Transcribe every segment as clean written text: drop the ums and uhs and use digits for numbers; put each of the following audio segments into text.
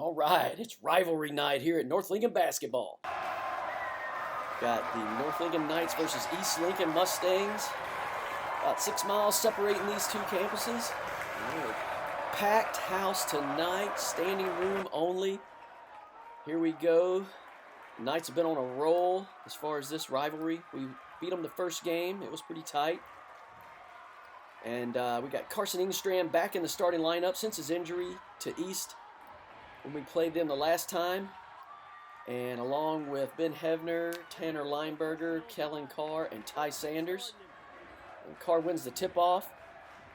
All right, it's rivalry night here at North Lincoln basketball. Got the North Lincoln Knights versus East Lincoln Mustangs. About 6 miles separating these two campuses. Packed house tonight, standing room only. Here we go. Knights have been on a roll as far as this rivalry. We beat them the first game. It was pretty tight. And we got Carson Engstrand back in the starting lineup since his injury to East when we played them the last time. And along with Ben Hevner, Tanner Lineberger, Kellen Carr, and Ty Sanders. And Carr wins the tip-off.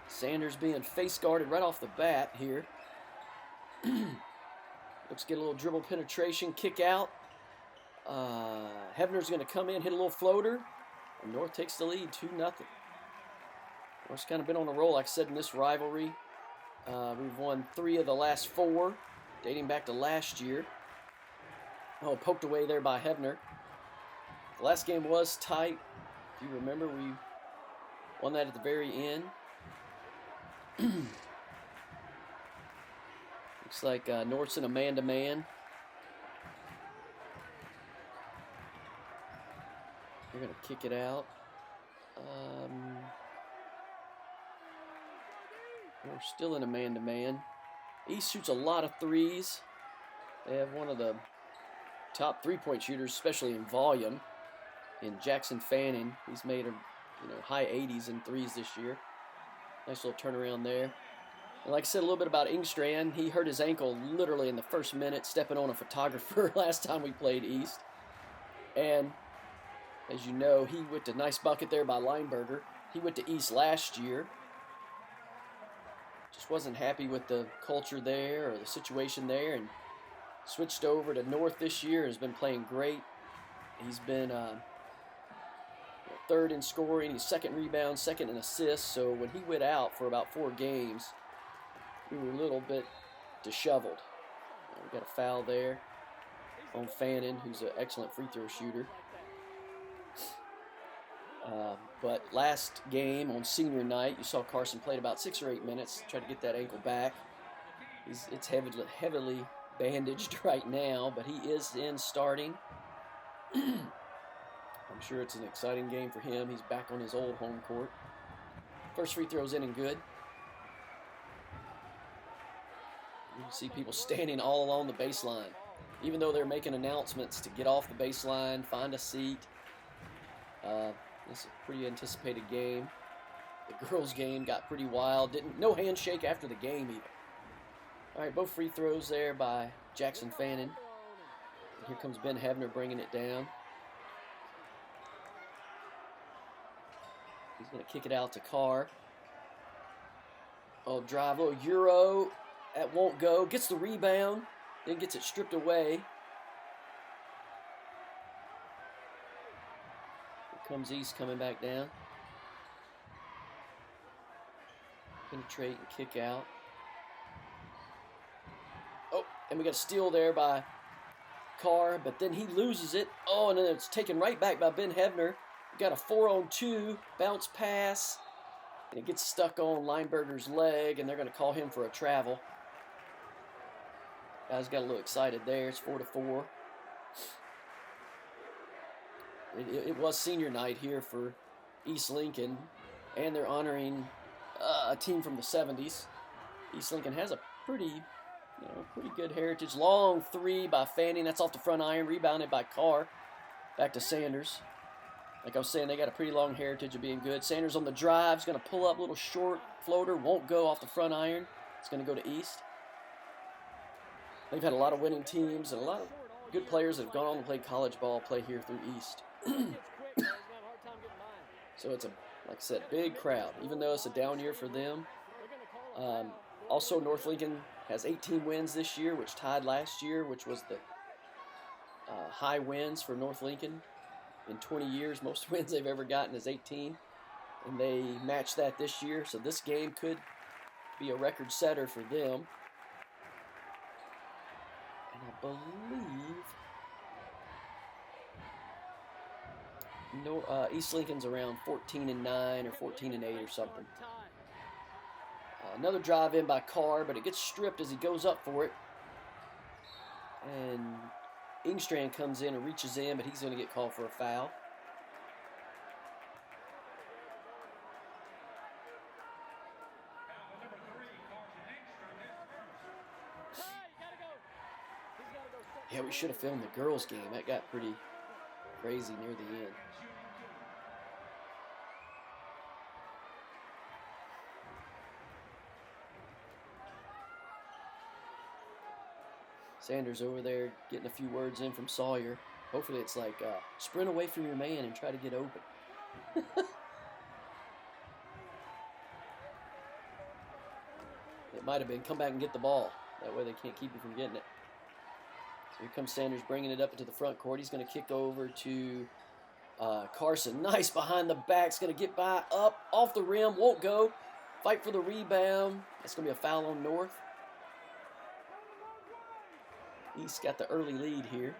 Sanders being face-guarded right off the bat here. Looks get a little dribble penetration, kick out. Hevner's going to come in, hit a little floater. And North takes the lead, 2-0. North's kind of been on a roll, like I said, in this rivalry. We've won 3 of the last 4, dating back to last year. Oh, poked away there by Hevner. The last game was tight. If you remember, we won that at the very end. Looks like North's in a man-to-man. They're going to kick it out. We're still in a man-to-man. East shoots a lot of threes. They have one of the top three-point shooters, especially in volume, in Jackson Fannin. He's made a high 80s in threes this year. Nice little turnaround there. And like I said a little bit about Engstrand, he hurt his ankle literally in the first minute stepping on a photographer last time we played East. And as you know, he went to nice bucket there by Lineberger. He went to East last year. Just wasn't happy with the culture there or the situation there, and switched over to North this year. Has been playing great. He's been third in scoring. He's second rebound, second in assists. So when he went out for about 4 games, we were a little bit disheveled. We got a foul there on Fannin, who's an excellent free throw shooter. But last game on senior night, you saw Carson played about 6 or 8 minutes, tried to get that ankle back. It's heavily bandaged right now, but he is in starting. I'm sure it's an exciting game for him. He's back on his old home court. First free throw's in and good. You can see people standing all along the baseline. Even though they're making announcements to get off the baseline, find a seat. This is a pretty anticipated game. The girls' game got pretty wild. No handshake after the game either. All right, both free throws there by Jackson Fannin. And here comes Ben Hevner bringing it down. He's going to kick it out to Carr. Oh, drive, little Euro. That won't go. Gets the rebound. Then gets it stripped away. Here comes East coming back down. Penetrate and kick out. Oh, and we got a steal there by Carr, but then he loses it. Oh, and then it's taken right back by Ben Hevner. We got a 4-on-2 bounce pass, and it gets stuck on Lineberger's leg, and they're going to call him for a travel. Guys got a little excited there. It's 4-4. It was senior night here for East Lincoln, and they're honoring a team from the 70s. East Lincoln has a pretty good heritage. Long 3 by Fanning. That's off the front iron. Rebounded by Carr. Back to Sanders. Like I was saying, they got a pretty long heritage of being good. Sanders on the drive. Is going to pull up, little short floater. Won't go off the front iron. It's going to go to East. They've had a lot of winning teams and a lot of good players that have gone on to play college ball play here through East. So it's like I said, big crowd, even though it's a down year for them. Also, North Lincoln has 18 wins this year, which tied last year, which was the high wins for North Lincoln in 20 years. Most wins they've ever gotten is 18, and they matched that this year. So this game could be a record setter for them. And I believe East Lincoln's around 14-9 or 14-8 or something. Another drive in by Carr, but it gets stripped as he goes up for it. And Ingstrand comes in and reaches in, but he's going to get called for a foul. Yeah, we should have filmed the girls' game. That got pretty crazy near the end. Sanders over there getting a few words in from Sawyer. Hopefully it's like, sprint away from your man and try to get open. It might have been, come back and get the ball. That way they can't keep you from getting it. So here comes Sanders bringing it up into the front court. He's going to kick over to Carson. Nice behind the back. It's going to get by, up, off the rim, won't go. Fight for the rebound. That's going to be a foul on North. East got the early lead here.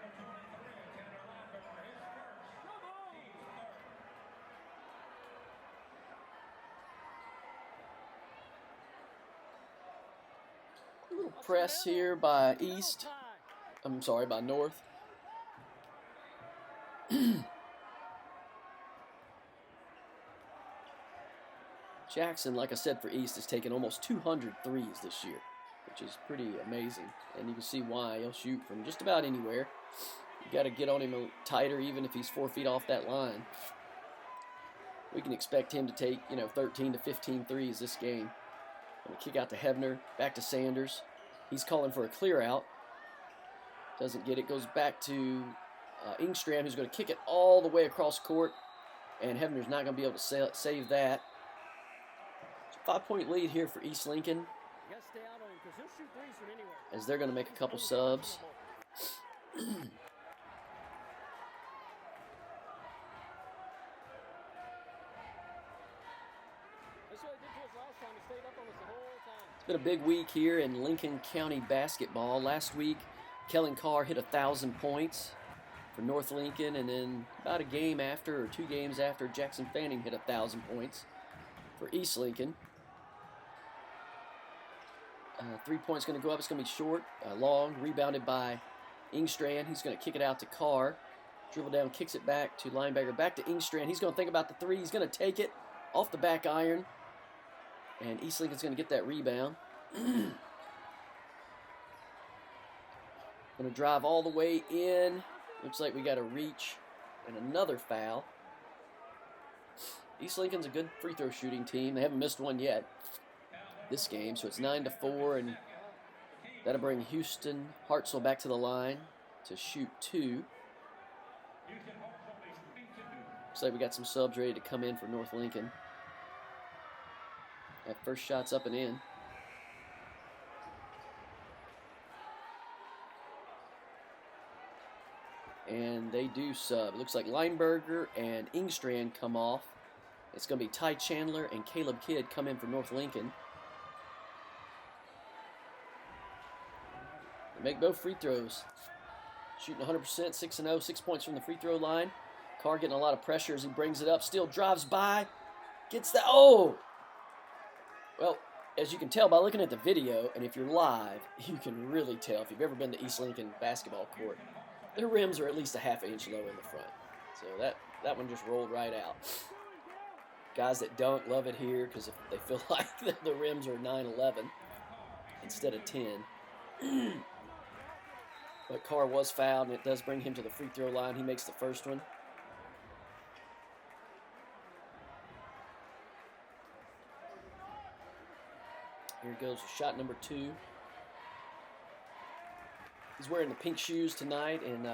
A little press here by East. I'm sorry, by North. Jackson, like I said, for East, has taken almost 200 threes this year, which is pretty amazing. And you can see why. He'll shoot from just about anywhere. You got to get on him tighter, even if he's 4 feet off that line. We can expect him to take, 13 to 15 threes this game. Going to kick out to Hebner, back to Sanders. He's calling for a clear out. Doesn't get it. Goes back to Ingstrand, who's going to kick it all the way across court. And Hebner's not going to be able to save that. 5-point lead here for East Lincoln, as they're going to make a couple subs. It's been a big week here in Lincoln County basketball. Last week, Kellen Carr hit 1,000 points for North Lincoln, and then about a game after, or 2 games after, Jackson Fanning hit 1,000 points for East Lincoln. 3 points going to go up. It's going to be short, long, rebounded by Ingstrand. He's going to kick it out to Carr. Dribble down, kicks it back to linebacker, back to Ingstrand. He's going to think about the 3. He's going to take it off the back iron. And East Lincoln's going to get that rebound. Going to drive all the way in. Looks like we got a reach and another foul. East Lincoln's a good free throw shooting team. They haven't missed one yet this game, so it's 9-4, and that'll bring Houston Hartsell back to the line to shoot 2. Looks like we got some subs ready to come in for North Lincoln. That first shot's up and in. And they do sub. It looks like Lineberger and Ingstrand come off. It's going to be Ty Chandler and Caleb Kidd come in for North Lincoln. Make both free throws. Shooting 100%, 6-0, 6 points from the free throw line. Carr getting a lot of pressure as he brings it up. Still drives by. Gets the... Oh! Well, as you can tell by looking at the video, and if you're live, you can really tell if you've ever been to East Lincoln basketball court. Their rims are at least a ½ inch low in the front. So that one just rolled right out. Guys that dunk love it here because they feel like the rims are 9/11 instead of 10. But Carr was fouled, and it does bring him to the free throw line. He makes the first one. Here goes shot number 2. He's wearing the pink shoes tonight in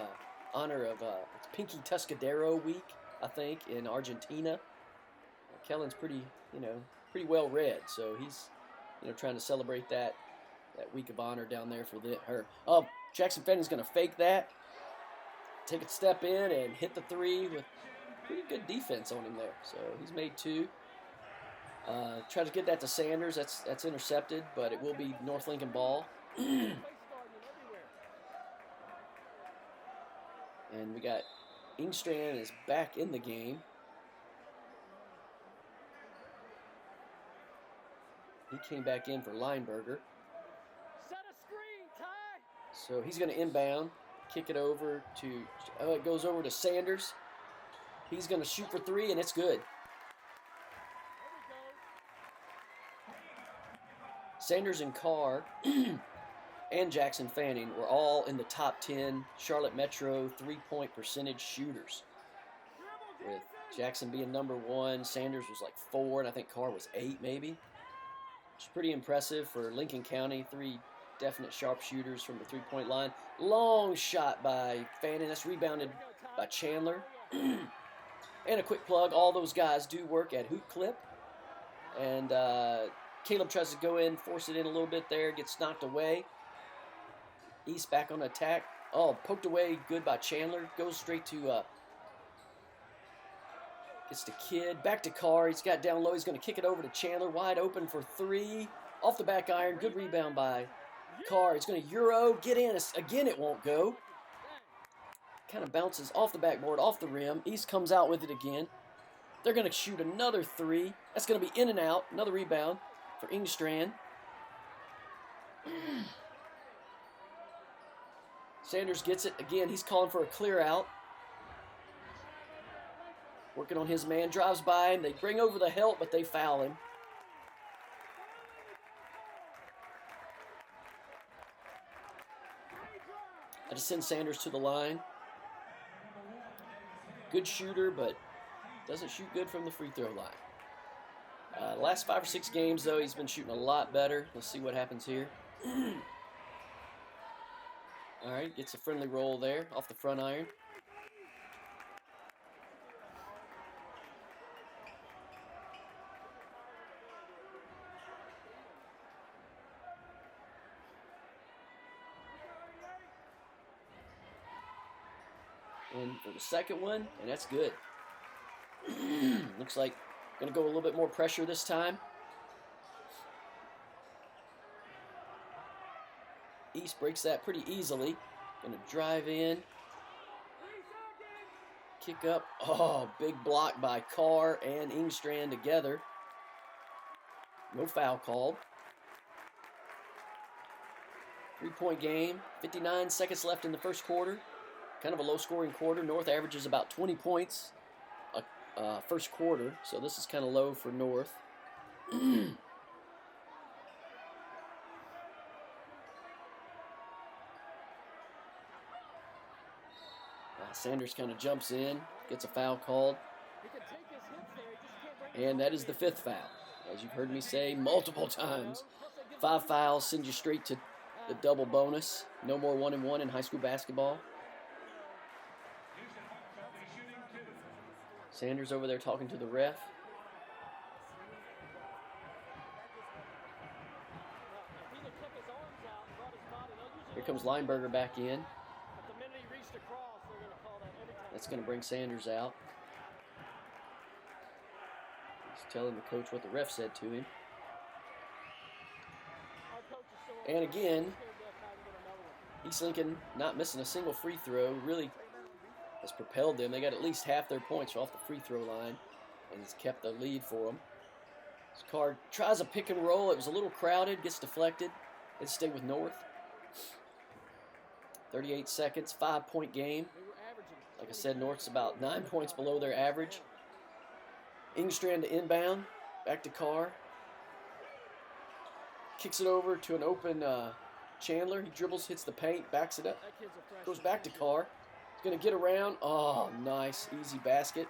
honor of it's Pinky Tuscadero week, I think, in Argentina. Kellen's pretty well read, so he's trying to celebrate that week of honor down there for her. Oh, Jackson Fanning's going to fake that, take a step in, and hit the 3 with pretty good defense on him there. So he's made 2. Try to get that to Sanders. That's intercepted, but it will be North Lincoln ball. And we got Ingstrand is back in the game. He came back in for Lineberger. So he's going to inbound, kick it over to, it goes over to Sanders. He's going to shoot for three, and it's good. Sanders and Carr and Jackson Fanning were all in the top 10 Charlotte Metro three-point percentage shooters, with Jackson being number 1. Sanders was like 4, and I think Carr was 8 maybe. It's pretty impressive for Lincoln County. 3 definite sharpshooters from the three-point line. Long shot by Fanning. That's rebounded by Chandler. And a quick plug, all those guys do work at Hoop Clip. And Caleb tries to go in, force it in a little bit there, gets knocked away. East back on attack. Oh, poked away, good by Chandler. Goes straight to, gets to Kidd. Back to Carr. He's got down low. He's going to kick it over to Chandler. Wide open for 3. Off the back iron. Good rebound by Carr. He's going to Euro. Get in. Again, it won't go. Kind of bounces off the backboard, off the rim. East comes out with it again. They're going to shoot another 3. That's going to be in and out. Another rebound for Engstrand. Sanders gets it. Again, he's calling for a clear out. Working on his man. Drives by him. They bring over the help, but they foul him. I just send Sanders to the line. Good shooter, but doesn't shoot good from the free throw line. Last 5 or 6 games, though, he's been shooting a lot better. Let's see what happens here. All right, gets a friendly roll there off the front iron. In for the second one, and that's good. Looks like going to go a little bit more pressure this time. East breaks that pretty easily. Going to drive in. Kick up. Oh, big block by Carr and Engstrand together. No foul called. 3-point game. 59 seconds left in the first quarter. Kind of a low-scoring quarter. North averages about 20 points first quarter, so this is kind of low for North. Sanders kind of jumps in, gets a foul called. And that is the 5th foul. As you've heard me say multiple times, 5 fouls send you straight to the double bonus. No more 1-and-1 in high school basketball. Sanders over there talking to the ref. Here comes Lineberger back in. That's going to bring Sanders out. He's telling the coach what the ref said to him. And again, East Lincoln not missing a single free throw. Really has propelled them. They got at least half their points off the free throw line, and it's kept the lead for them. This Carr tries a pick and roll. It was a little crowded, gets deflected. They stay with North. 38 seconds, 5-point game. Like I said, North's about 9 points below their average. Engstrand to inbound, back to Carr. Kicks it over to an open Chandler. He dribbles, hits the paint, backs it up. Goes back to Carr. He's going to get around. Oh, nice. Easy basket.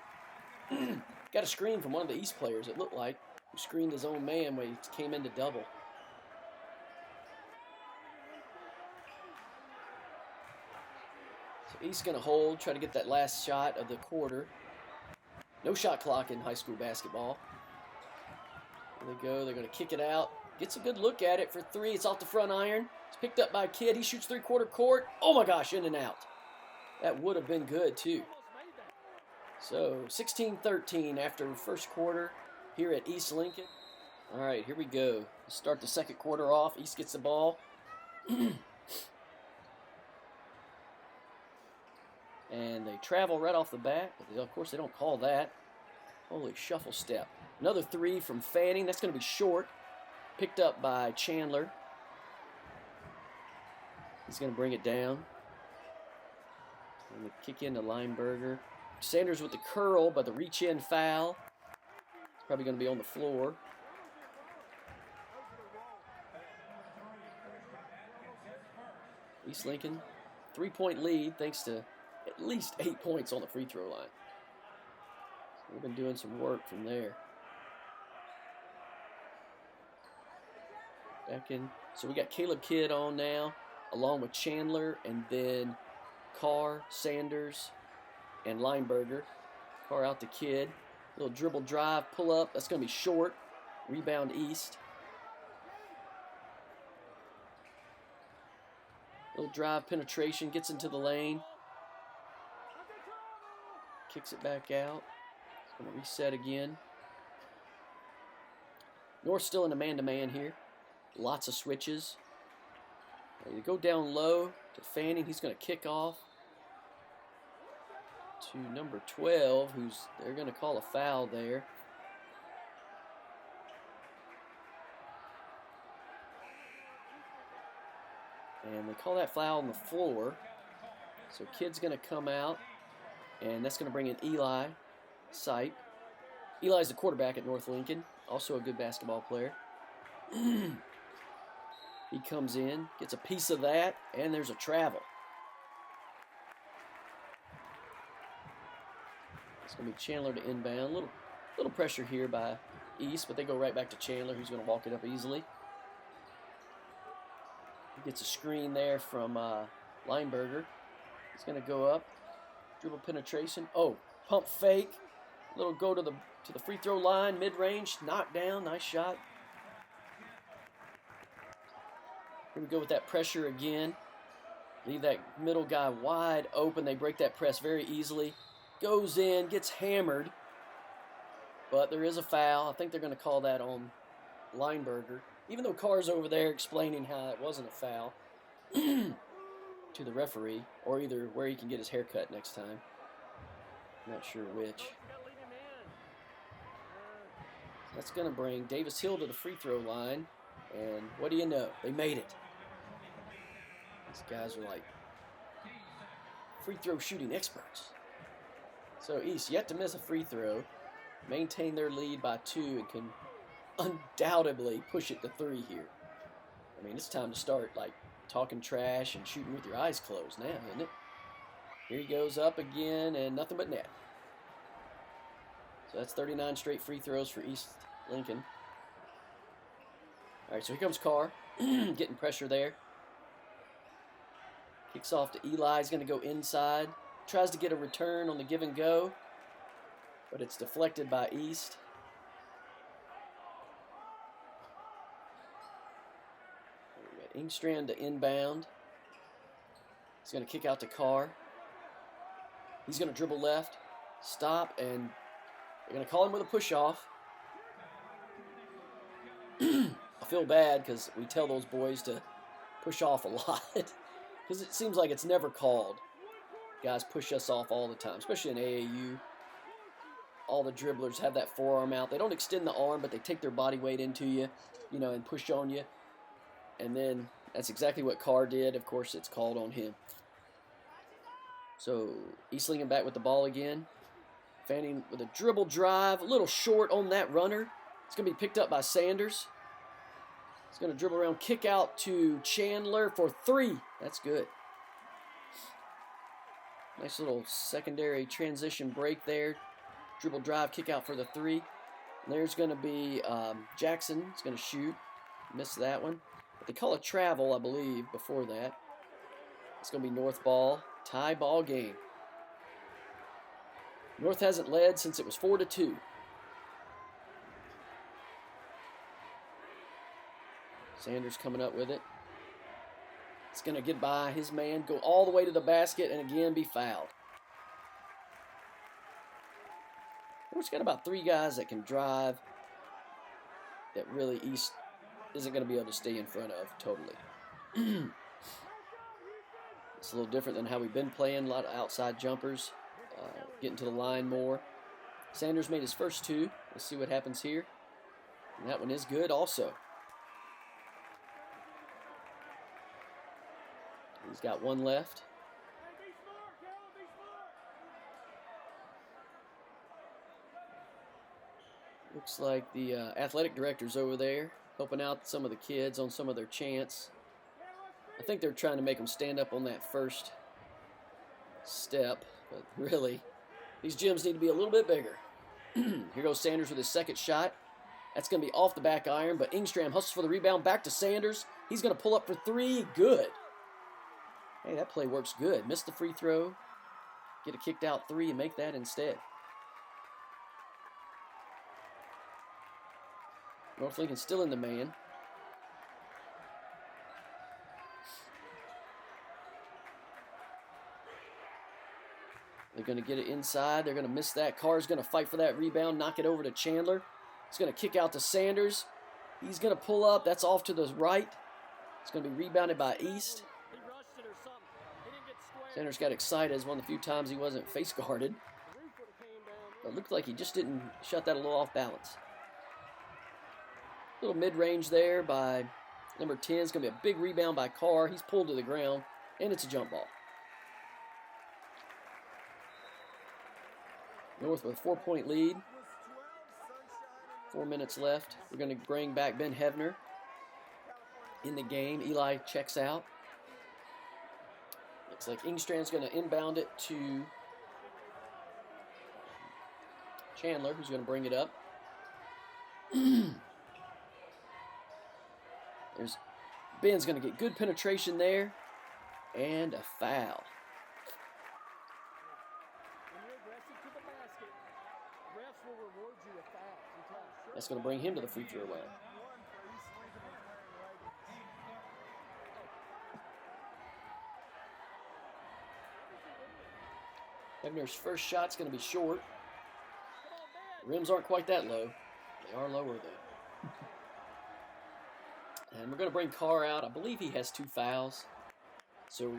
Got a screen from one of the East players, it looked like, who screened his own man when he came into double. So East's going to hold, try to get that last shot of the quarter. No shot clock in high school basketball. There they go. They're going to kick it out. Gets a good look at it for 3. It's off the front iron. It's picked up by Kidd. He shoots 3-quarter court. Oh, my gosh, in and out. That would have been good, too. So, 16-13 after first quarter here at East Lincoln. All right, here we go. Let's start the second quarter off. East gets the ball. And they travel right off the bat. But of course, they don't call that. Holy shuffle step. Another 3 from Fanning. That's going to be short. Picked up by Chandler. He's going to bring it down. And the kick into Lineberger. Sanders with the curl, but the reach-in foul. It's probably going to be on the floor. East Lincoln, 3-point lead thanks to at least 8 points on the free throw line. So we've been doing some work from there. Back in. So we got Caleb Kidd on now, along with Chandler, and then Carr, Sanders, and Lineberger. Carr out to Kidd. Little dribble drive, pull up. That's going to be short. Rebound East. Little drive penetration, gets into the lane. Kicks it back out. It's going to reset again. North still in a man-to-man here. Lots of switches. They go down low to Fanning. He's going to kick off to number 12, they're going to call a foul there. And they call that foul on the floor. So Kidd's going to come out, and that's going to bring in Eli Sipe. Eli's the quarterback at North Lincoln, also a good basketball player. He comes in, gets a piece of that, and there's a travel. It's going to be Chandler to inbound. Little pressure here by East, but they go right back to Chandler, who's going to walk it up easily. He gets a screen there from Lineberger. He's going to go up. Dribble penetration. Oh, pump fake. Little go to the free throw line, mid-range, knock down, nice shot. Here we go with that pressure again. Leave that middle guy wide open. They break that press very easily. Goes in, gets hammered. But there is a foul. I think they're going to call that on Lineberger. Even though Carr's over there explaining how it wasn't a foul to the referee, or either where he can get his hair cut next time. Not sure which. That's going to bring Davis Hill to the free throw line. And what do you know? They made it. These guys are like free throw shooting experts. So East yet to miss a free throw. Maintain their lead by 2 and can undoubtedly push it to 3 here. I mean, it's time to start like talking trash and shooting with your eyes closed now, isn't it? Here he goes up again and nothing but net. So that's 39 straight free throws for East Lincoln. All right, so here comes Carr, getting pressure there. Kicks off to Eli. He's going to go inside. Tries to get a return on the give and go, but it's deflected by East. We got Ingstrand to inbound. He's going to kick out to Carr. He's going to dribble left, stop, and they're going to call him with a push-off. I feel bad because we tell those boys to push off a lot because it seems like it's never called. Guys push us off all the time, especially in AAU. All the dribblers have that forearm out. They don't extend the arm, but they take their body weight into you, and push on you. And then that's exactly what Carr did. Of course, it's called on him. So East Lincoln back with the ball again. Fanning with a dribble drive, a little short on that runner. It's going to be picked up by Sanders. He's going to dribble around, kick out to Chandler for 3. That's good. Nice little secondary transition break there. Dribble drive, kick out for the 3. And there's going to be Jackson. He's going to shoot. Missed that one. But they call it travel, I believe, before that. It's going to be North ball. Tie ball game. North hasn't led since it was 4-2. Sanders coming up with it. It's going to get by his man, go all the way to the basket, and again be fouled. North's got about 3 guys that can drive that really East isn't going to be able to stay in front of totally. It's a little different than how we've been playing. A lot of outside jumpers, getting to the line more. Sanders made his first 2. Let's see what happens here. And that one is good also. He's got one left. Looks like the athletic director's over there helping out some of the kids on some of their chants. I think they're trying to make them stand up on that first step, but really, these gyms need to be a little bit bigger. Here goes Sanders with his second shot. That's going to be off the back iron, but Ingstram hustles for the rebound. Back to Sanders. He's going to pull up for three. Good. Hey, that play works good. Missed the free throw. Get a kicked out three and make that instead. North Lincoln still in the man. They're going to get it inside. They're going to miss that. Carr's going to fight for that rebound, knock it over to Chandler. He's going to kick out to Sanders. He's going to pull up. That's off to the right. It's going to be rebounded by East. Sanders got excited as one of the few times he wasn't face guarded. But it looked like he just didn't shut that a little off balance. Little mid-range there by number 10. It's going to be a big rebound by Carr. He's pulled to the ground, and it's a jump ball. North with a 4-point lead. 4 minutes left. We're going to bring back Ben Hevner in the game. Eli checks out. Looks like Ingstrand's going to inbound it to Chandler, who's going to bring it up. Ben's going to get good penetration there, and a foul. That's going to bring him to the free throw line. Hevner's first shot's going to be short. The rims aren't quite that low. They are lower, though. And we're going to bring Carr out. I believe he has 2 fouls. So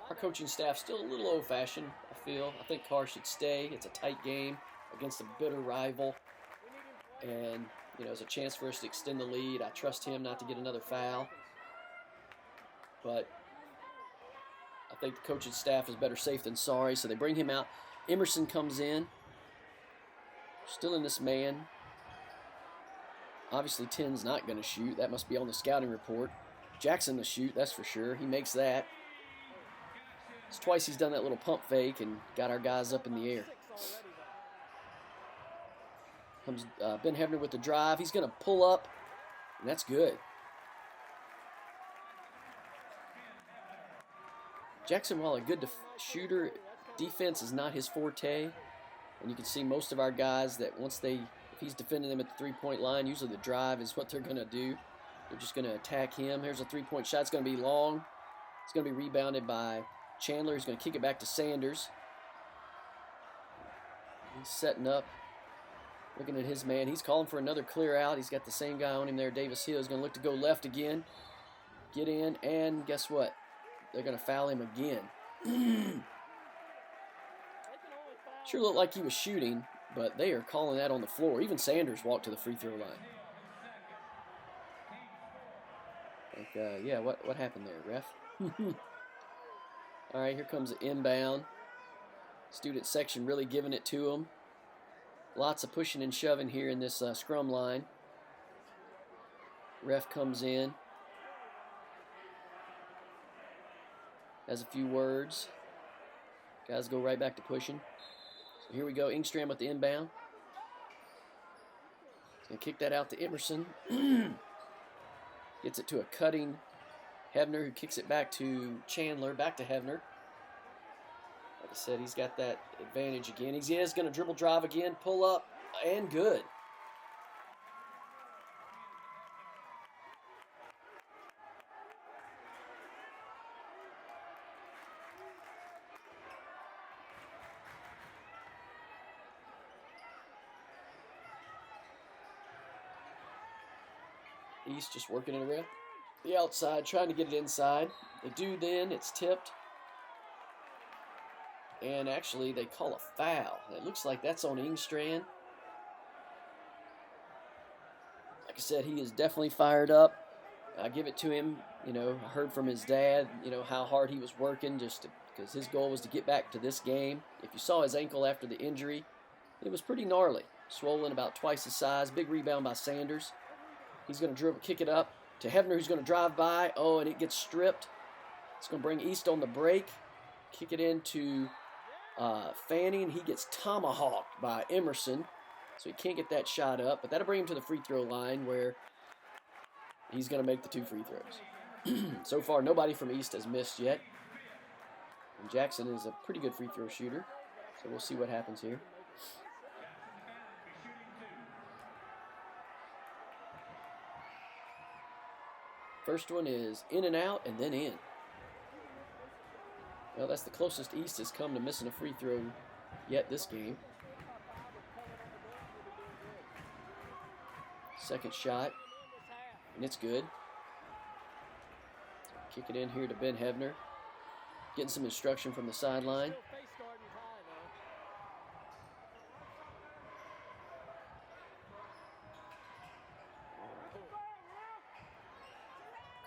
our coaching staff's still a little old-fashioned, I feel. I think Carr should stay. It's a tight game against a bitter rival. And, you know, it's a chance for us to extend the lead. I trust him not to get another foul. But I think the coaching staff is better safe than sorry, so they bring him out. Emerson comes in. Still in this man. Obviously, 10's not going to shoot. That must be on the scouting report. Jackson to shoot, that's for sure. He makes that. It's twice he's done that little pump fake and got our guys up in the air. Comes Ben Hevner with the drive. He's going to pull up, and that's good. Jackson, while a good shooter, defense is not his forte. And you can see most of our guys that once if he's defending them at the three-point line, usually the drive is what they're going to do. They're just going to attack him. Here's a three-point shot. It's going to be long. It's going to be rebounded by Chandler. He's going to kick it back to Sanders. He's setting up, looking at his man. He's calling for another clear out. He's got the same guy on him there. Davis Hill is going to look to go left again. Get in, and guess what? They're going to foul him again. Sure looked like he was shooting, but they are calling that on the floor. Even Sanders walked to the free throw line. Like, yeah, what happened there, ref? All right, here comes the inbound. Student section really giving it to them. Lots of pushing and shoving here in this scrum line. Ref comes in. Has a few words. Guys go right back to pushing. So here we go. Ingstram with the inbound. He's going to kick that out to Emerson. Gets it to a cutting Hevner, who kicks it back to Chandler. Back to Hevner. Like I said, he's got that advantage again. He is going to dribble drive again. Pull up. And good. East just working it around the outside, trying to get it inside. They do then, it's tipped. And actually, they call a foul. It looks like that's on Ingstrand. Like I said, he is definitely fired up. I give it to him You know, I heard from his dad, you know, how hard he was working because his goal was to get back to this game. If you saw his ankle after the injury, it was pretty gnarly. Swollen about twice the size. Big rebound by Sanders. He's going to dribble, kick it up to Hefner, who's going to drive by. Oh, and it gets stripped. It's going to bring East on the break. Kick it into Fanning. He gets tomahawked by Emerson, so he can't get that shot up. But that'll bring him to the free throw line where he's going to make the 2 free throws. So far, nobody from East has missed yet. And Jackson is a pretty good free throw shooter, so we'll see what happens here. First one is in and out and then in. Well, that's the closest East has come to missing a free throw yet this game. Second shot, and it's good. Kick it in here to Ben Hebner. Getting some instruction from the sideline.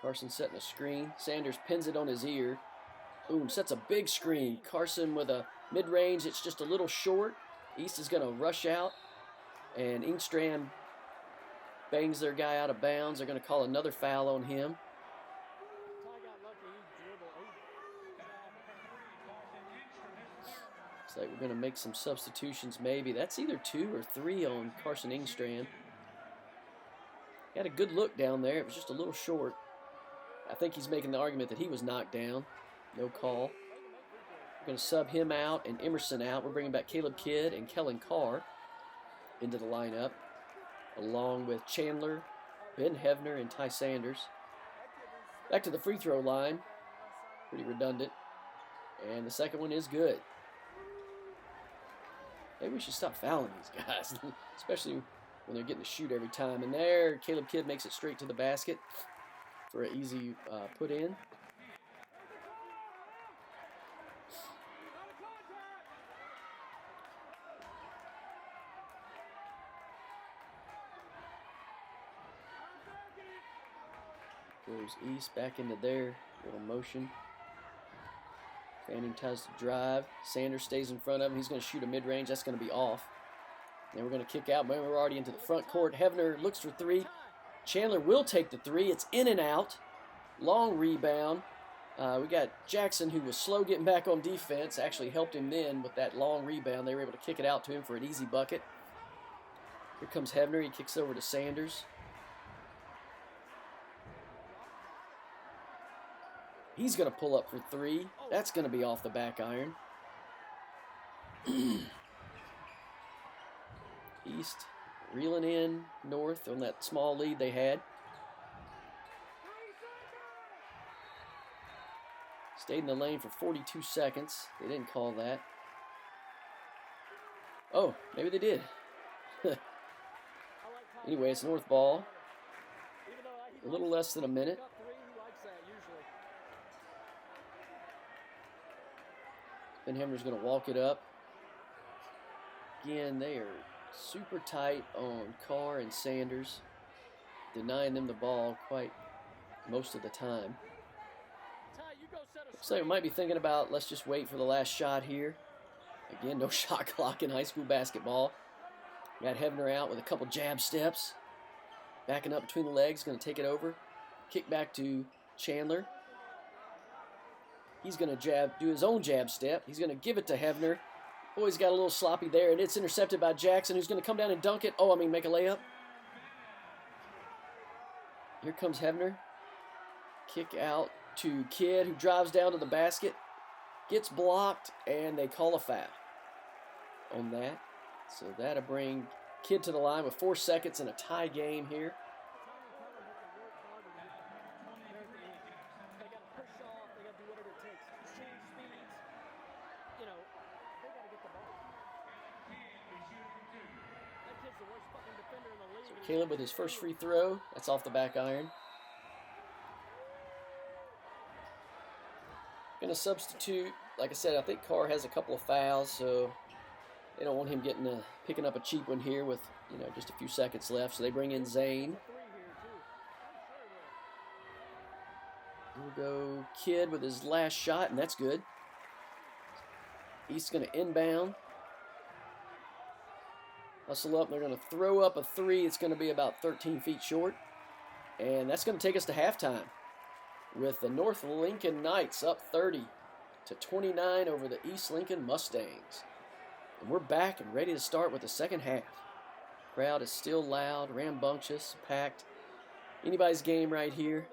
Carson setting a screen. Sanders pins it on his ear. Boom, sets a big screen. Carson with a mid-range. It's just a little short. East is going to rush out. And Ingstrand bangs their guy out of bounds. They're going to call another foul on him. Looks like we're going to make some substitutions maybe. That's either 2 or 3 on Carson Ingstrand. Had a good look down there. It was just a little short. I think he's making the argument that he was knocked down. No call. We're going to sub him out and Emerson out. We're bringing back Caleb Kidd and Kellen Carr into the lineup, along with Chandler, Ben Hebner, and Ty Sanders. Back to the free throw line. Pretty redundant. And the second one is good. Maybe we should stop fouling these guys, especially when they're getting to shoot every time. And there, Caleb Kidd makes it straight to the basket for an easy put in. Goes East back into their little motion. Fanning tries to drive. Sanders stays in front of him. He's going to shoot a mid-range. That's going to be off. Then we're going to kick out. But we're already into the front court. Hebner looks for 3. Chandler will take the 3. It's in and out. Long rebound. We got Jackson, who was slow getting back on defense. Actually helped him then with that long rebound. They were able to kick it out to him for an easy bucket. Here comes Hebner. He kicks over to Sanders. He's going to pull up for 3. That's going to be off the back iron. East reeling in North on that small lead they had. Stayed in the lane for 42 seconds. They didn't call that. Oh, maybe they did. Anyway, it's North ball. A little less than a minute. Ben Hebner's going to walk it up. Again, they are super tight on Carr and Sanders, denying them the ball quite most of the time. Looks like we might be thinking about, let's just wait for the last shot here. Again, no shot clock in high school basketball. Got Hebner out with a couple jab steps. Backing up between the legs, going to take it over. Kick back to Chandler. He's going to do his own jab step. He's going to give it to Hebner. Oh, he's got a little sloppy there, and it's intercepted by Jackson, who's going to come down and dunk it. Oh, make a layup. Here comes Hebner. Kick out to Kidd, who drives down to the basket. Gets blocked, and they call a foul on that. So that'll bring Kidd to the line with 4 seconds in a tie game here. Caleb with his first free throw. That's off the back iron. Going to substitute. Like I said, I think Carr has a couple of fouls, so they don't want him picking up a cheap one here with just a few seconds left. So they bring in Zane. We'll go Kidd with his last shot, and that's good. East's going to inbound. Hustle up. They're going to throw up a three. It's going to be about 13 feet short. And that's going to take us to halftime with the North Lincoln Knights up 30-29 over the East Lincoln Mustangs. And we're back and ready to start with the second half. Crowd is still loud, rambunctious, packed. Anybody's game right here.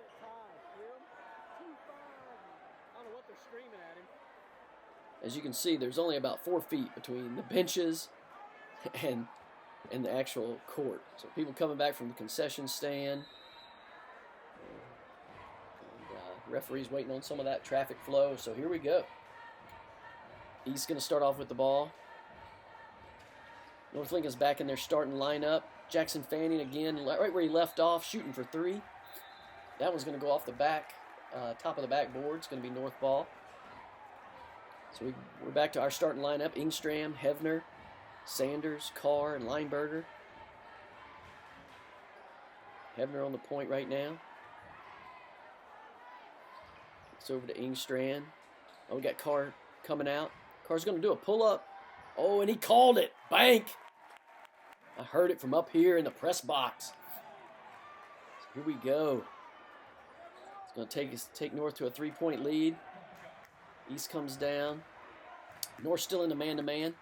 As you can see, there's only about 4 feet between the benches and the actual court. So people coming back from the concession stand. And, referee's waiting on some of that traffic flow. So here we go. East's going to start off with the ball. North Lincoln's back in their starting lineup. Jackson Fanning again, right where he left off, shooting for three. That one's going to go off the back, top of the backboard. It's going to be North ball. So we're back to our starting lineup. Ingstram, Hevner, Sanders, Carr, and Lineberger. Hevner on the point right now. It's over to Ingstram. Oh, we got Carr coming out. Carr's going to do a pull-up. Oh, and he called it. Bank. I heard it from up here in the press box. So here we go. It's going to take North to a 3-point lead. East comes down. North still in the man-to-man.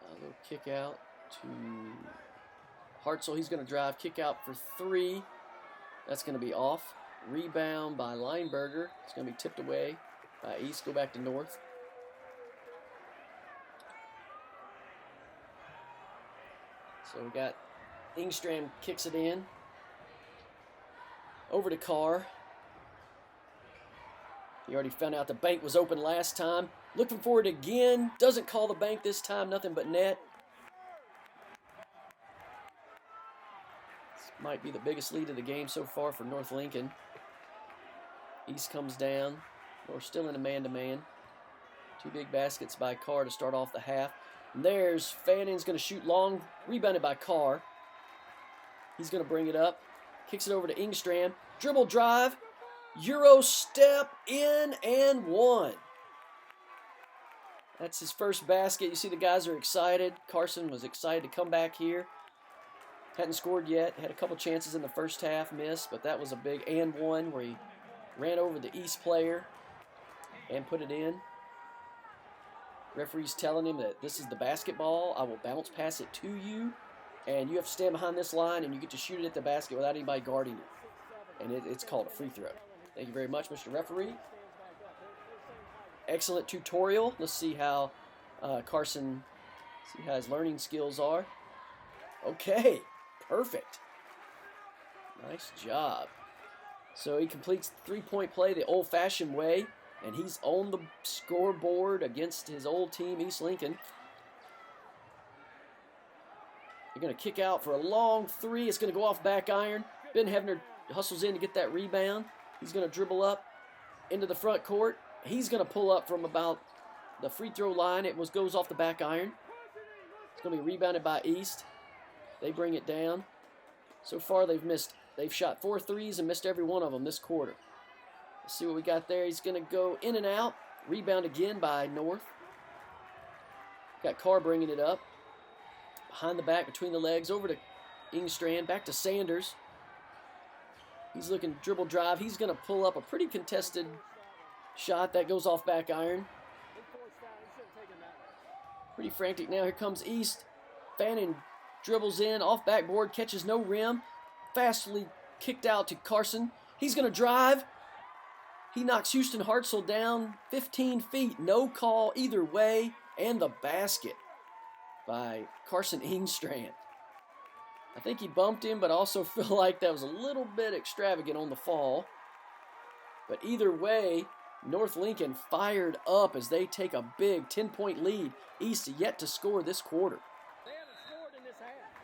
A little kick out to Hartzell. He's going to drive, kick out for three. That's going to be off. Rebound by Lineberger. It's going to be tipped away by East. Go back to North. So we got Ingstram kicks it in. Over to Carr. He already found out the bank was open last time. Looking for it again. Doesn't call the bank this time. Nothing but net. This might be the biggest lead of the game so far for North Lincoln. East comes down. North still in a man-to-man. Two big baskets by Carr to start off the half. And there's Fanning's going to shoot long. Rebounded by Carr. He's going to bring it up. Kicks it over to Ingstram. Dribble drive. Euro step in and one. That's his first basket. You see the guys are excited. Carson was excited to come back here. Hadn't scored yet. Had a couple chances in the first half. Missed. But that was a big and one where he ran over the East player and put it in. Referee's telling him that this is the basketball. I will bounce pass it to you. And you have to stand behind this line, and you get to shoot it at the basket without anybody guarding you. And it's called a free throw. Thank you very much, Mr. Referee. Excellent tutorial. Let's see how Carson, see how his learning skills are. Okay, perfect. Nice job. So he completes the three-point play the old-fashioned way, and he's on the scoreboard against his old team, East Lincoln. They're going to kick out for a long three. It's going to go off back iron. Ben Hevner hustles in to get that rebound. He's going to dribble up into the front court. He's going to pull up from about the free throw line. It goes off the back iron. It's going to be rebounded by East. They bring it down. So far they've shot 4 threes and missed every one of them this quarter. Let's see what we got there. He's going to go in and out. Rebound again by North. Got Carr bringing it up. Behind the back, between the legs, over to Ingstram, back to Sanders. He's looking dribble drive. He's going to pull up a pretty contested shot that goes off back iron. Pretty frantic now. Here comes East. Fanning dribbles in, off backboard, catches no rim. Fastly kicked out to Carson. He's going to drive. He knocks Houston Hartzell down 15 feet. No call either way. And the basket by Carson Ingstram. I think he bumped him, but I also feel like that was a little bit extravagant on the fall. But either way, North Lincoln fired up as they take a big 10-point lead. East yet to score this quarter.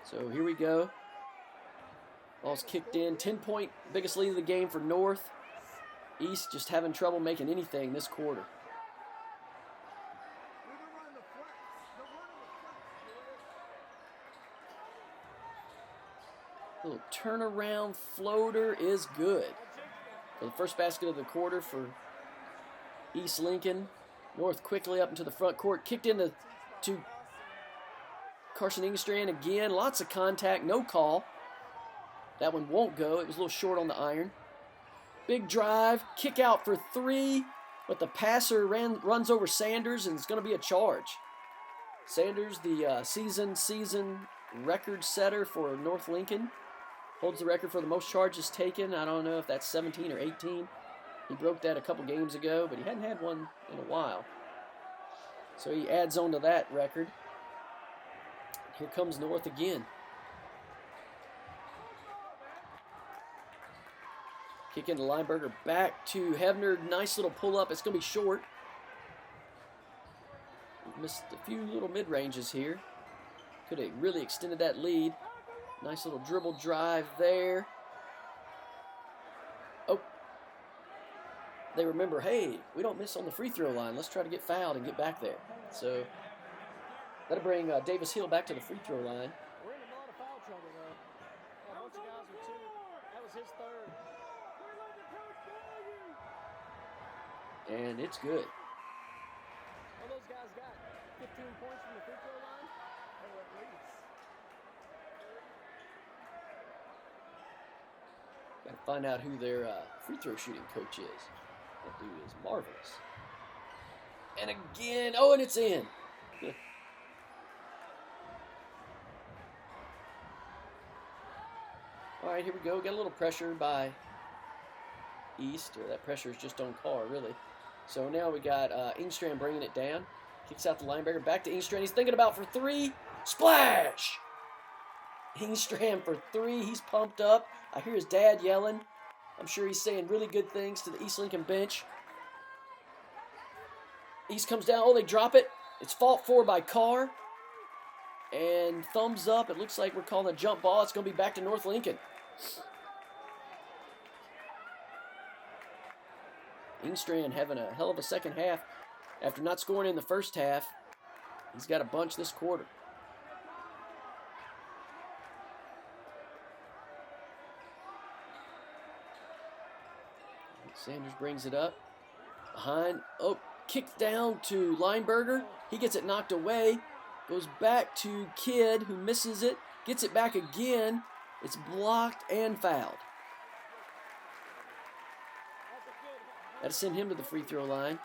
So here we go. Ball's kicked in. 10-point, biggest lead of the game for North. East just having trouble making anything this quarter. Little turnaround floater is good. For the first basket of the quarter for East Lincoln. North quickly up into the front court. Kicked into Carson Ingstrand again. Lots of contact. No call. That one won't go. It was a little short on the iron. Big drive. Kick out for three. But the passer runs over Sanders, and it's going to be a charge. Sanders, the season record setter for North Lincoln, holds the record for the most charges taken. I don't know if that's 17 or 18. He broke that a couple games ago, but he hadn't had one in a while. So he adds on to that record. Here comes North again. Kick into Lineberger, back to Hebner. Nice little pull-up. It's going to be short. Missed a few little mid-ranges here. Could have really extended that lead. Nice little dribble drive there. Oh. They remember, hey, we don't miss on the free throw line. Let's try to get fouled and get back there. So that'll bring Davis Hill back to the free throw line. We're in a lot of foul trouble, though. A bunch of guys with 2. That was his third. And it's good. All those guys got 15 points from the free throw line? Oh, at least. Got to find out who their free throw shooting coach is. That dude is marvelous. And again, oh, and it's in. All right, here we go. Got a little pressure by East, or that pressure is just on Carr, really. So now we got Ingstrand bringing it down. Kicks out the Lineberger. Back to Ingstrand. He's thinking about for three. Splash! Ingstrand for three. He's pumped up. I hear his dad yelling. I'm sure he's saying really good things to the East Lincoln bench. East comes down. Oh, they drop it. It's fought for by Carr. And thumbs up. It looks like we're calling a jump ball. It's going to be back to North Lincoln. Ingstrand having a hell of a second half after not scoring in the first half. He's got a bunch this quarter. Sanders brings it up. Behind. Oh, kicked down to Lineberger. He gets it knocked away. Goes back to Kidd, who misses it. Gets it back again. It's blocked and fouled. That'll send him to the free throw line.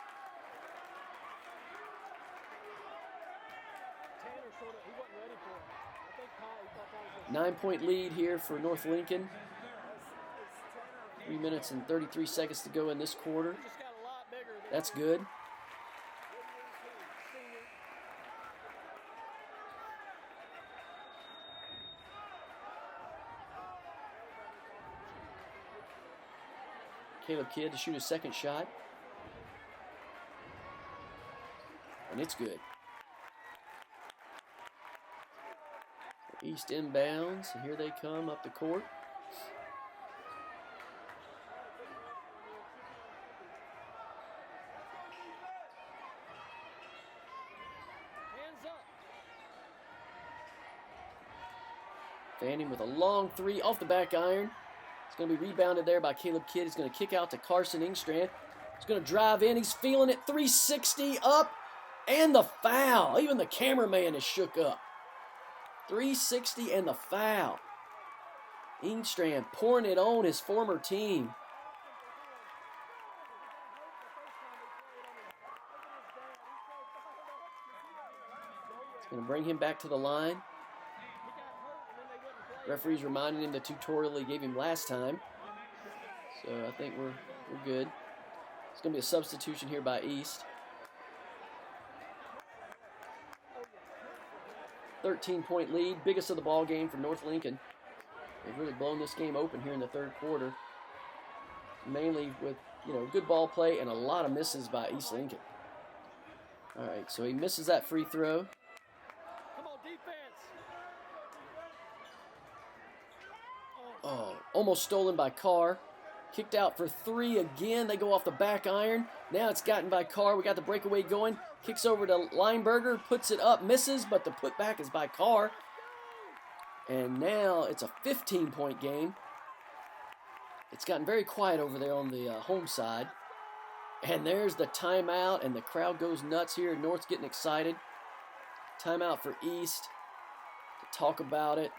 9-point lead here for North Lincoln. 3 minutes and 33 seconds to go in this quarter. That's good. Caleb Kidd to shoot his second shot. And it's good. East inbounds, and here they come up the court. Hands up. Fanning with a long three off the back iron. It's going to be rebounded there by Caleb Kidd. He's going to kick out to Carson Ingstrand. He's going to drive in. He's feeling it. 360 up. And the foul. Even the cameraman is shook up. 360 and the foul. Ingstrand pouring it on his former team. It's going to bring him back to the line. Referee's reminding him the tutorial he gave him last time. So I think we're good. It's going to be a substitution here by East. 13-point lead, biggest of the ball game for North Lincoln. They've really blown this game open here in the third quarter. Mainly with, good ball play and a lot of misses by East Lincoln. All right, so he misses that free throw. Come on, defense. Oh, almost stolen by Carr. Kicked out for three again. They go off the back iron. Now it's gotten by Carr. We got the breakaway going. Kicks over to Lineberger. Puts it up. Misses, but the putback is by Carr. And now it's a 15-point game. It's gotten very quiet over there on the home side. And there's the timeout, and the crowd goes nuts here. North's getting excited. Timeout for East to talk about it.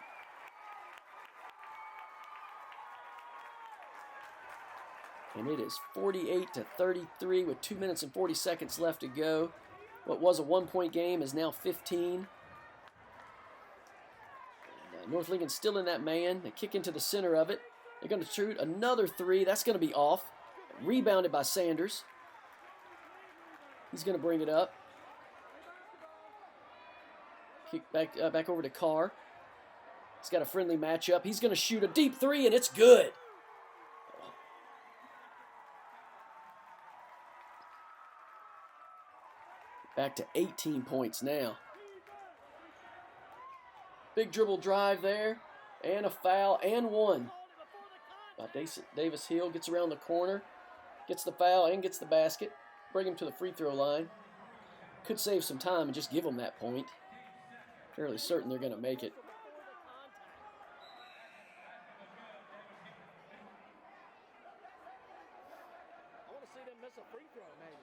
And it is 48-33 with 2 minutes and 40 seconds left to go. What was a 1-point game is now 15. And, North Lincoln's still in that man. They kick into the center of it. They're going to shoot another three. That's going to be off. Rebounded by Sanders. He's going to bring it up. Kick back over to Carr. He's got a friendly matchup. He's going to shoot a deep three, and it's good. Back to 18 points now. Big dribble drive there, and a foul, and one. Davis Hill gets around the corner, gets the foul, and gets the basket. Bring him to the free throw line. Could save some time and just give them that point. Fairly certain they're going to make it. I want to see them miss a free throw, maybe.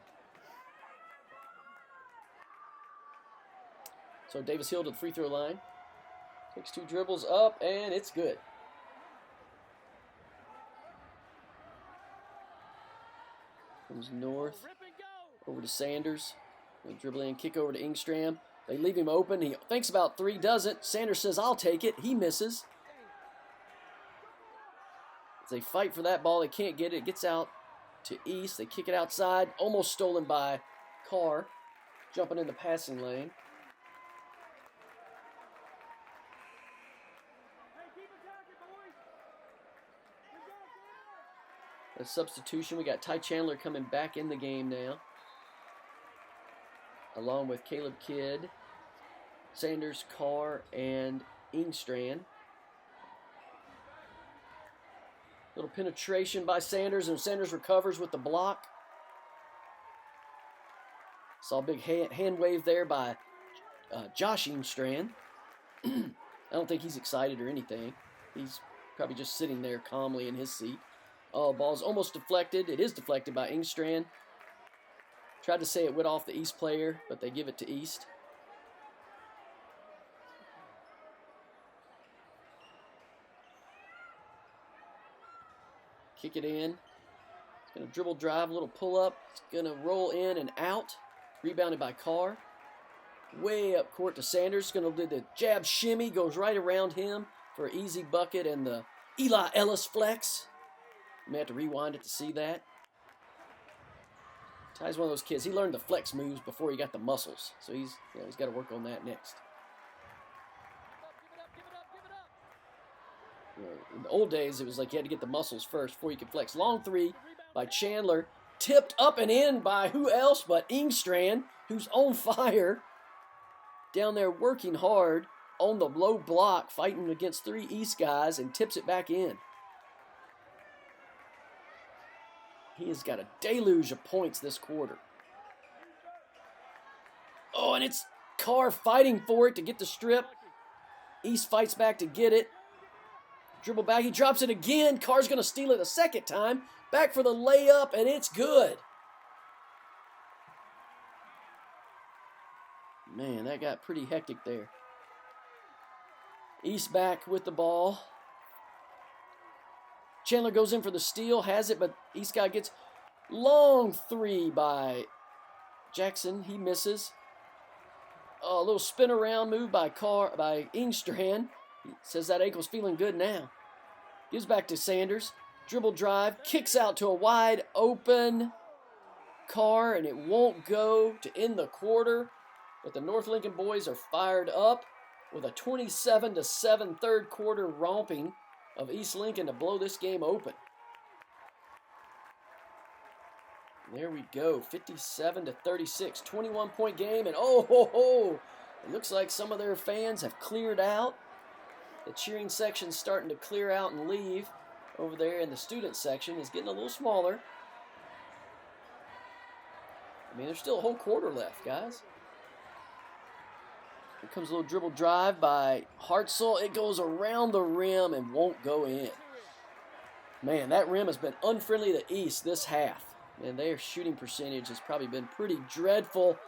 So Davis Hill to the free throw line. Takes 2 dribbles up, and it's good. Comes North. Over to Sanders. They dribble in, kick over to Ingstram. They leave him open. He thinks about 3, doesn't. Sanders says, I'll take it. He misses. As they fight for that ball, they can't get it. It gets out to East. They kick it outside. Almost stolen by Carr. Jumping in the passing lane. A substitution. We got Ty Chandler coming back in the game now, along with Caleb Kidd, Sanders, Carr, and Ingstrand. Little penetration by Sanders, and Sanders recovers with the block. Saw a big hand wave there by Josh Ingstrand. I don't think he's excited or anything. He's probably just sitting there calmly in his seat. Oh, ball's almost deflected. It is deflected by Ingstrand. Tried to say it went off the East player, but they give it to East. Kick it in. It's going to dribble drive, a little pull up. It's going to roll in and out. Rebounded by Carr. Way up court to Sanders. Going to do the jab shimmy. Goes right around him for an easy bucket and the Eli Ellis flex. You may have to rewind it to see that. Ty's one of those kids. He learned the flex moves before he got the muscles. So he's got to work on that next. In the old days, it was like you had to get the muscles first before you could flex. Long three by Chandler. Tipped up and in by who else but Ingstrand, who's on fire. Down there working hard on the low block, fighting against 3 East guys, and tips it back in. He has got a deluge of points this quarter. Oh, and it's Carr fighting for it to get the strip. East fights back to get it. Dribble back. He drops it again. Carr's going to steal it a second time. Back for the layup, and it's good. Man, that got pretty hectic there. East back with the ball. Chandler goes in for the steal, has it, but East guy gets long 3 by Jackson. He misses. Oh, a little spin around move by Ingstrand. He says that ankle's feeling good now. Gives back to Sanders. Dribble drive, kicks out to a wide open Carr, and it won't go to end the quarter. But the North Lincoln boys are fired up with a 27-7 third quarter romping of East Lincoln to blow this game open. There we go, 57-36, 21-point game, and it looks like some of their fans have cleared out. The cheering section's starting to clear out and leave. Over there in the student section is getting a little smaller. I mean, there's still a whole quarter left, guys. Here comes a little dribble drive by Hartzell. It goes around the rim and won't go in. Man, that rim has been unfriendly to East this half. And their shooting percentage has probably been pretty dreadful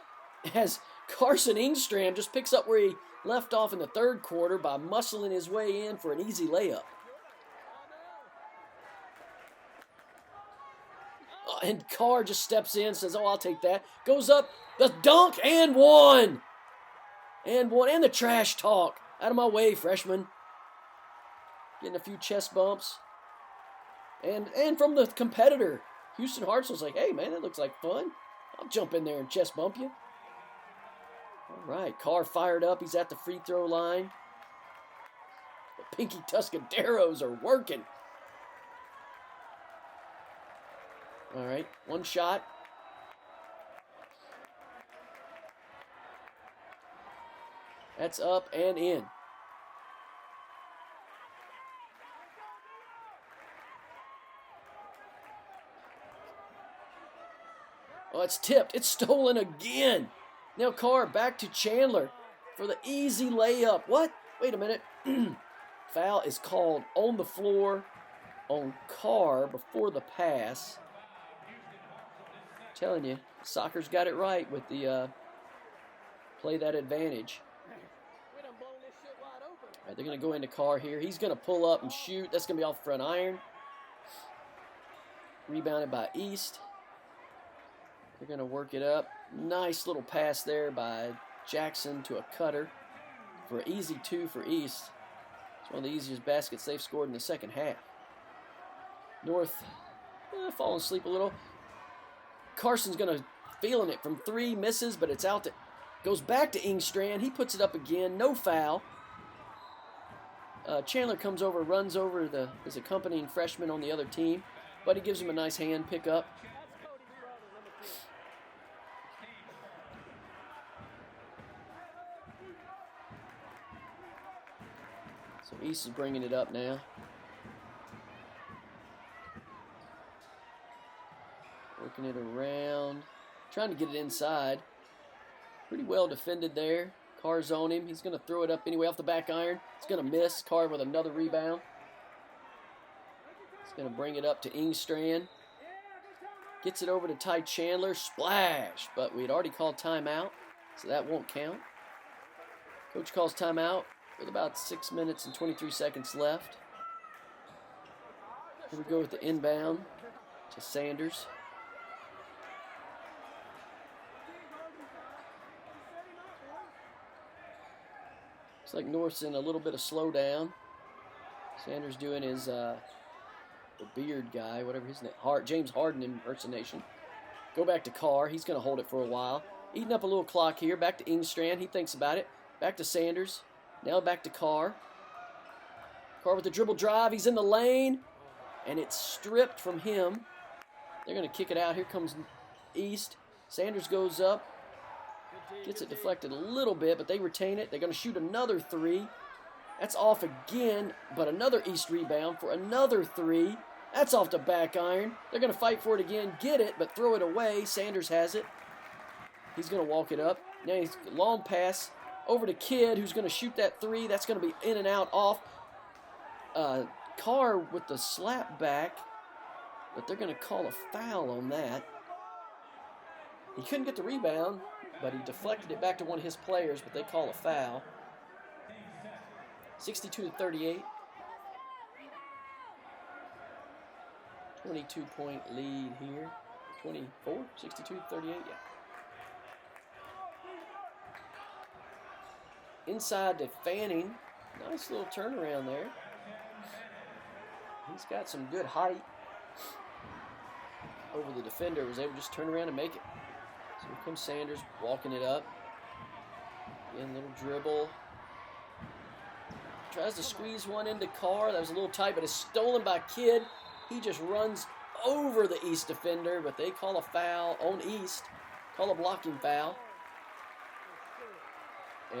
as Carson Ingstram just picks up where he left off in the third quarter by muscling his way in for an easy layup. And Carr just steps in, says, oh, I'll take that. Goes up, the dunk, and one. And one, and the trash talk. Out of my way, freshman. Getting a few chest bumps. And from the competitor, Houston Hartzell's like, hey, man, that looks like fun. I'll jump in there and chest bump you. All right, Carr fired up. He's at the free throw line. The Pinky Tuscaderos are working. All right, one shot. That's up and in. Oh, it's tipped. It's stolen again. Now Carr back to Chandler for the easy layup. What? Wait a minute. Foul is called on the floor on Carr before the pass. I'm telling you, soccer's got it right with the play that advantage. All right, they're going to go into Carr here. He's going to pull up and shoot. That's going to be off front iron. Rebounded by East. They're going to work it up. Nice little pass there by Jackson to a cutter for an easy 2 for East. It's one of the easiest baskets they've scored in the second half. North falling asleep a little. Carson's going to feeling it from 3, misses, but it's out. Goes back to Ingstrand. He puts it up again. No foul. Chandler comes over, runs over his accompanying freshman on the other team, but he gives him a nice hand pick up. So East is bringing it up now. Working it around. Trying to get it inside. Pretty well defended there. Carr's on him. He's going to throw it up anyway off the back iron. He's going to miss. Carr with another rebound. He's going to bring it up to Ingstrand. Gets it over to Ty Chandler. Splash! But we had already called timeout, so that won't count. Coach calls timeout with about 6 minutes and 23 seconds left. Here we go with the inbound to Sanders. Looks like North's in a little bit of slowdown. Sanders doing his the beard guy, whatever his name, James Harden impersonation. Go back to Carr. He's going to hold it for a while. Eating up a little clock here. Back to Ingstrand. He thinks about it. Back to Sanders. Now back to Carr. Carr with the dribble drive. He's in the lane. And it's stripped from him. They're going to kick it out. Here comes East. Sanders goes up. Gets it deflected a little bit, but they retain it. They're going to shoot another 3. That's off again, but another East rebound for another 3. That's off the back iron. They're going to fight for it again, get it, but throw it away. Sanders has it. He's going to walk it up. Now he's long pass over to Kidd, who's going to shoot that 3. That's going to be in and out off. Carr with the slap back, but they're going to call a foul on that. He couldn't get the rebound, but he deflected it back to one of his players, but they call a foul. 62-38. 22-point lead here. 24? 62-38, yeah. Inside to Fanning. Nice little turnaround there. He's got some good height over the defender. Was able to just turn around and make it. So here comes Sanders walking it up. Again, little dribble. Tries to squeeze one into Carr. That was a little tight, but it's stolen by Kidd. He just runs over the East defender, but they call a foul on East. Call a blocking foul.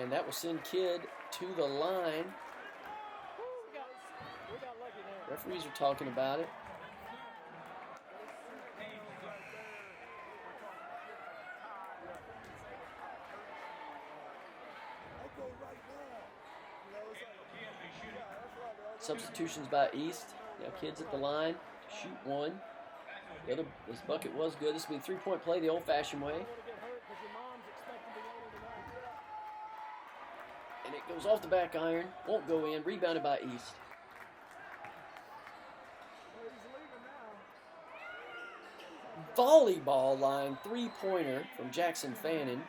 And that will send Kidd to the line. Referees are talking about it. Substitutions by East. Now kids at the line. Shoot one. This bucket was good. This will be a 3-point play the old-fashioned way. And it goes off the back iron. Won't go in. Rebounded by East. Volleyball line 3-pointer from Jackson Fannin.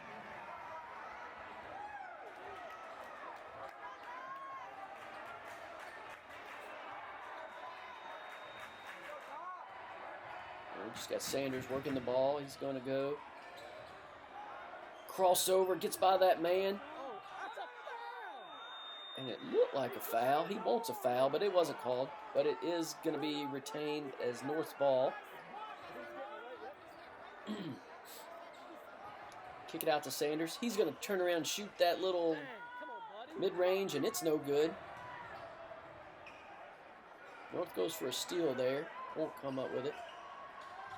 We just got Sanders working the ball. He's going to go. Crossover, gets by that man. And it looked like a foul. He wants a foul, but it wasn't called. But it is going to be retained as North's ball. Kick it out to Sanders. He's going to turn around and shoot that little mid-range, and it's no good. North goes for a steal there. Won't come up with it.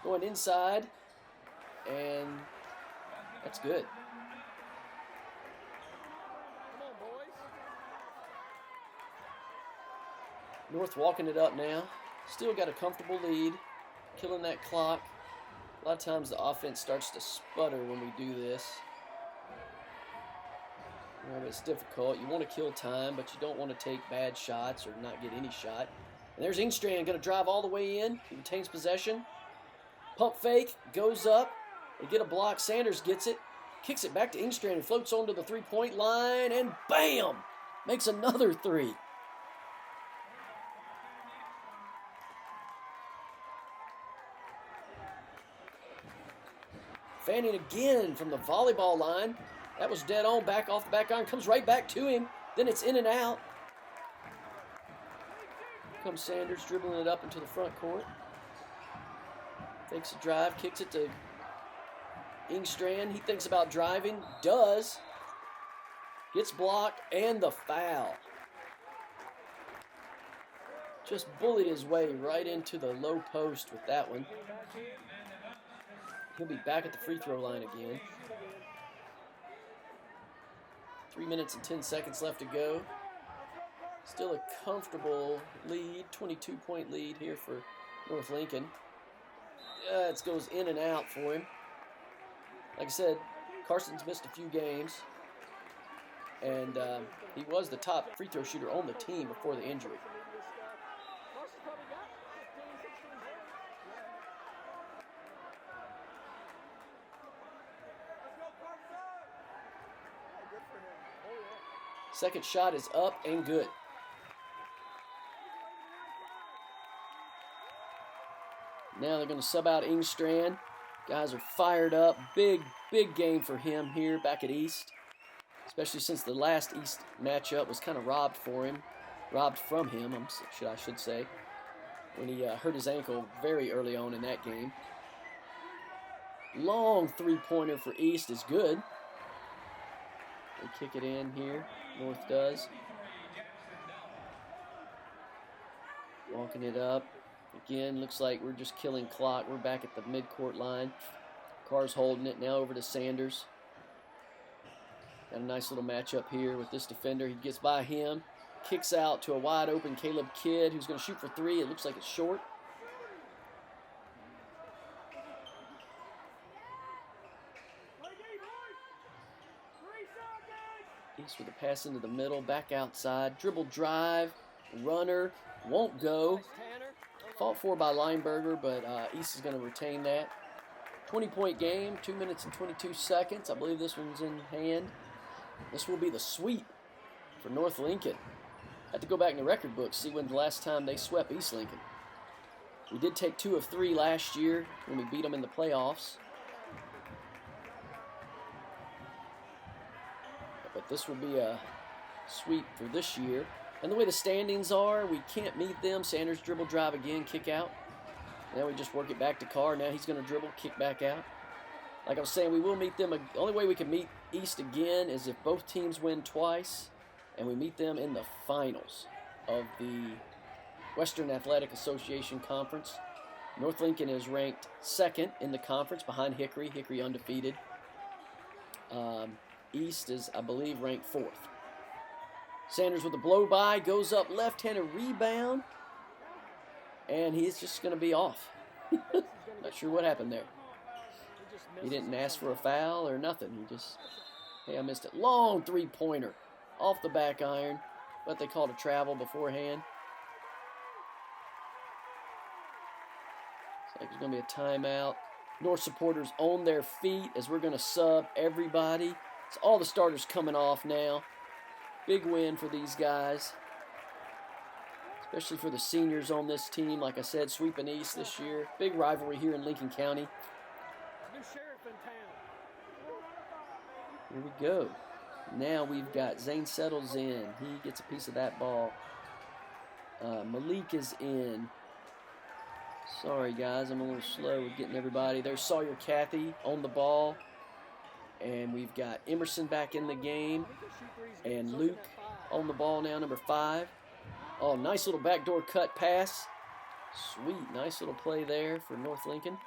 Going inside, and that's good. North walking it up now. Still got a comfortable lead. Killing that clock. A lot of times the offense starts to sputter when we do this. It's difficult. You want to kill time, but you don't want to take bad shots or not get any shot. And there's Ingstrand going to drive all the way in. He retains possession. Pump fake. Goes up. They get a block. Sanders gets it. Kicks it back to Ingstrand and floats onto the three-point line. And bam! Makes another three. Fanning again from the volleyball line. That was dead on. Back off the back iron. Comes right back to him. Then it's in and out. Comes Sanders dribbling it up into the front court. Takes a drive. Kicks it to Ingstrand. He thinks about driving. Does. Gets blocked. And the foul. Just bullied his way right into the low post with that one. He'll be back at the free throw line again. 3 minutes and 10 seconds left to go. Still a comfortable lead, 22-point lead here for North Lincoln. It goes in and out for him. Like I said, Carson's missed a few games. And he was the top free throw shooter on the team before the injury. Second shot is up and good. Now they're going to sub out Ingstrand. Guys are fired up. Big game for him here back at East. Especially since the last East matchup was kind of robbed from him, I should say, when he hurt his ankle very early on in that game. Long three-pointer for East is good. They kick it in here. North does. Walking it up. Again, looks like we're just killing clock. We're back at the midcourt line. Carr's holding it. Now over to Sanders. Got a nice little matchup here with this defender. He gets by him. Kicks out to a wide open Caleb Kidd, who's going to shoot for three. It looks like it's short. East with a pass into the middle, back outside, dribble drive, runner, won't go. Fought for by Lineberger, but East is going to retain that. 20-point game, 2 minutes and 22 seconds. I believe this one's in hand. This will be the sweep for North Lincoln. I have to go back in the record book, see when the last time they swept East Lincoln. We did take 2 of 3 last year when we beat them in the playoffs. But this will be a sweep for this year. And the way the standings are, we can't meet them. Sanders dribble, drive again, kick out. Now we just work it back to Carr. Now he's going to dribble, kick back out. Like I was saying, we will meet them. The only way we can meet East again is if both teams win twice and we meet them in the finals of the Western Athletic Association Conference. North Lincoln is ranked 2nd in the conference behind Hickory. Hickory undefeated. East is, I believe, ranked 4th. Sanders with a blow by, goes up left-handed rebound, and he's just going to be off. Not sure what happened there. He didn't ask for a foul or nothing. He just, hey, I missed it. Long three-pointer off the back iron, but they called a travel beforehand. Looks like there's going to be a timeout. North supporters on their feet as we're going to sub everybody. It's all the starters coming off now. Big win for these guys, especially for the seniors on this team. Like I said, sweeping East this year. Big rivalry here in Lincoln County. New sheriff in town. Here we go. Now we've got Zane settles in. He gets a piece of that ball. Malik is in. Sorry, guys, I'm a little slow with getting everybody. There's Sawyer Cathy on the ball. And we've got Emerson back in the game. And Luke on the ball now, number 5. Oh, nice little backdoor cut pass. Sweet, nice little play there for North Lincoln.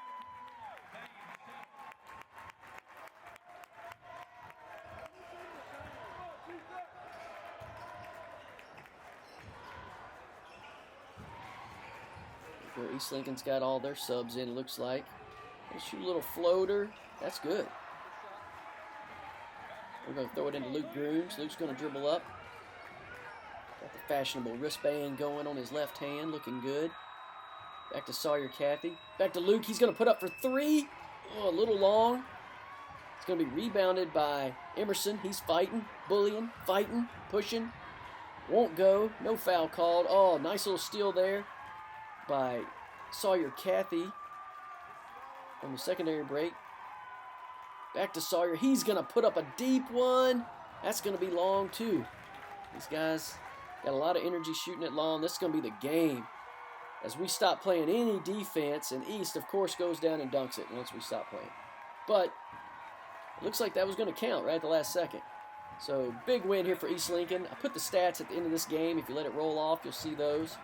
East Lincoln's got all their subs in, looks like. They shoot a little floater. That's good. We're going to throw it into Luke Grooms. Luke's going to dribble up. Got the fashionable wristband going on his left hand, looking good. Back to Sawyer Cathy. Back to Luke. He's going to put up for 3. Oh, a little long. It's going to be rebounded by Emerson. He's fighting, bullying, fighting, pushing. Won't go. No foul called. Oh, nice little steal there by Sawyer Cathy on the secondary break. Back to Sawyer. He's going to put up a deep one. That's going to be long, too. These guys got a lot of energy shooting it long. This is going to be the game. As we stop playing any defense, and East, of course, goes down and dunks it once we stop playing. But it looks like that was going to count right at the last second. So, big win here for East Lincoln. I put the stats at the end of this game. If you let it roll off, you'll see those.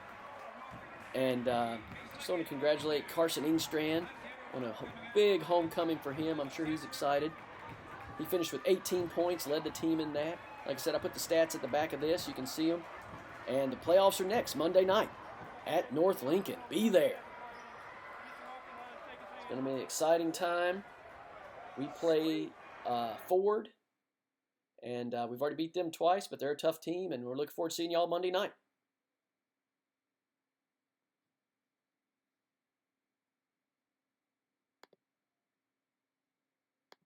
And just want to congratulate Carson Ingstrand on a big homecoming for him. I'm sure he's excited. He finished with 18 points, led the team in that. Like I said, I put the stats at the back of this. You can see them. And the playoffs are next, Monday night at North Lincoln. Be there. It's going to be an exciting time. We play Ford, and we've already beat them twice, but they're a tough team, and we're looking forward to seeing y'all Monday night.